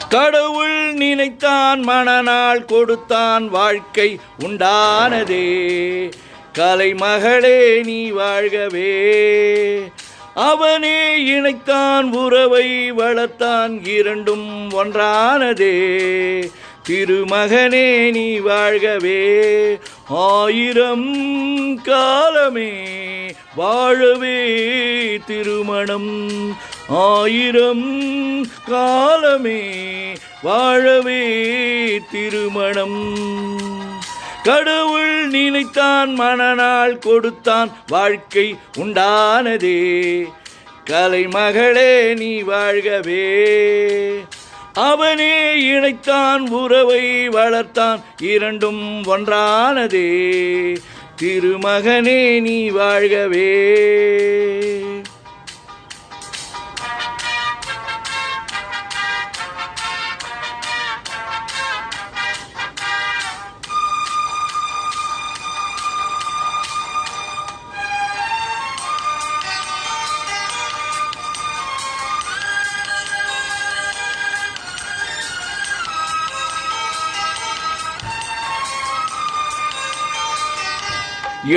கடவுள் நினைத்தான், மணநாள் கொடுத்தான், வாழ்க்கை உண்டானதே. கலைமகளே நீ வாழ்கவே. அவனே இணைத்தான், உறவை வளர்த்தான், இரண்டும் ஒன்றானதே. திருமகனே நீ வாழ்கவே. ஆயிரம் காலமே வாழவே திருமணம். ஆயிரம் காலமே வாழவே திருமணம். கடவுள் நினைத்தான், மணநாள் கொடுத்தான், வாழ்க்கை உண்டானதே. கலைமகளே நீ வாழ்கவே. அவனே இணைத்தான், உறவை வளர்த்தான், இரண்டும் ஒன்றானதே. திருமகனே நீ வாழ்கவே.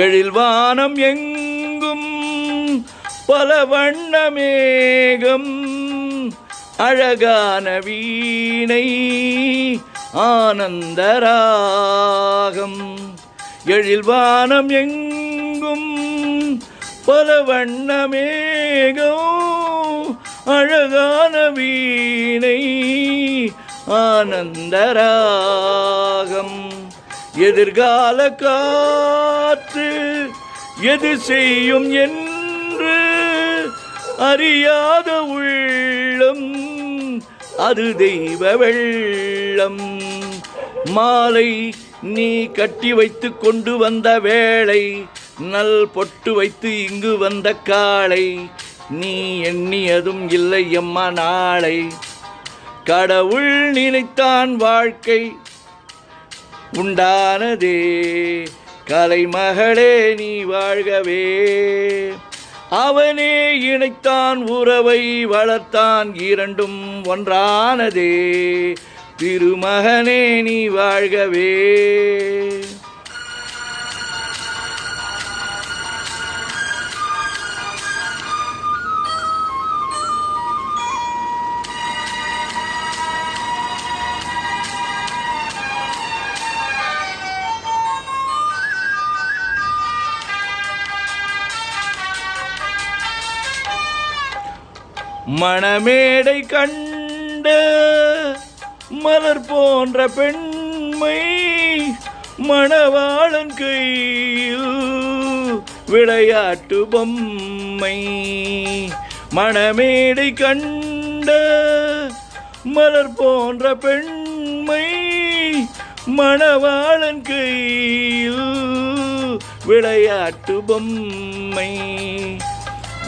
எழில் வானம் எங்கும் பல வண்ண மேகம், அழகான வீணை ஆனந்தராகம். எழில் வானம் எங்கும் பல வண்ண மேகம், அழகான வீணை ஆனந்தராகம். எதிர்கால காற்று எது செய்யும் என்று அறியாத உள்ளம், அது தெய்வ வெள்ளம். மாலை நீ கட்டி வைத்து கொண்டு வந்த வேளை, நல் பொட்டு வைத்து இங்கு வந்த காளை, நீ எண்ணியதும் இல்லை அம்மா நாளை. கடவுள் நினைத்தான், வாழ்க்கை உண்டானதே. கலைமகளே நீ வாழ்கவே. அவனே இணைத்தான், உறவை வளர்த்தான், இரண்டும் ஒன்றானதே. திருமகனே நீ வாழ்கவே. மணமேடை கண்ட மலர் போன்ற பெண்மை, மணவாளன் கையில் விளையாட்டு பொம்மை. மணமேடை கண்ட மலர் போன்ற பெண்மை, மணவாளன் கையில் விளையாட்டு பொம்மை.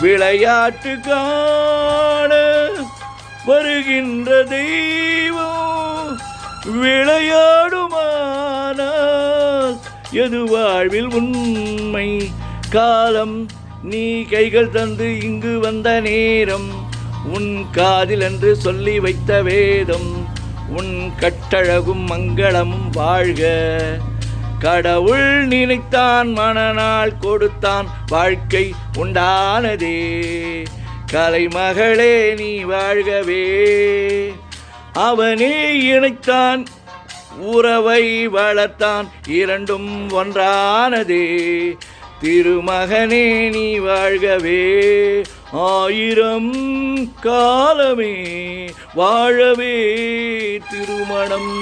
விளையாட்டு காண வருகின்ற தெய்வம், விளையாடுமானால் எது வாழ்வில் உண்மை. காலம் நீ கைகள் தந்து இங்கு வந்த நேரம், உன் காதில் என்று சொல்லி வைத்த வேதம், உன் கட்டழகும் மங்களமும் வாழ்க. கடவுள் நினைத்தான், மணநாள் கொடுத்தான், வாழ்க்கை உண்டானதே. கலைமகளே நீ வாழ்கவே. அவனே இணைத்தான், உறவை வளர்த்தான், இரண்டும் ஒன்றானதே. திருமகனே நீ வாழ்கவே. ஆயிரம் காலமே வாழவே திருமணம்.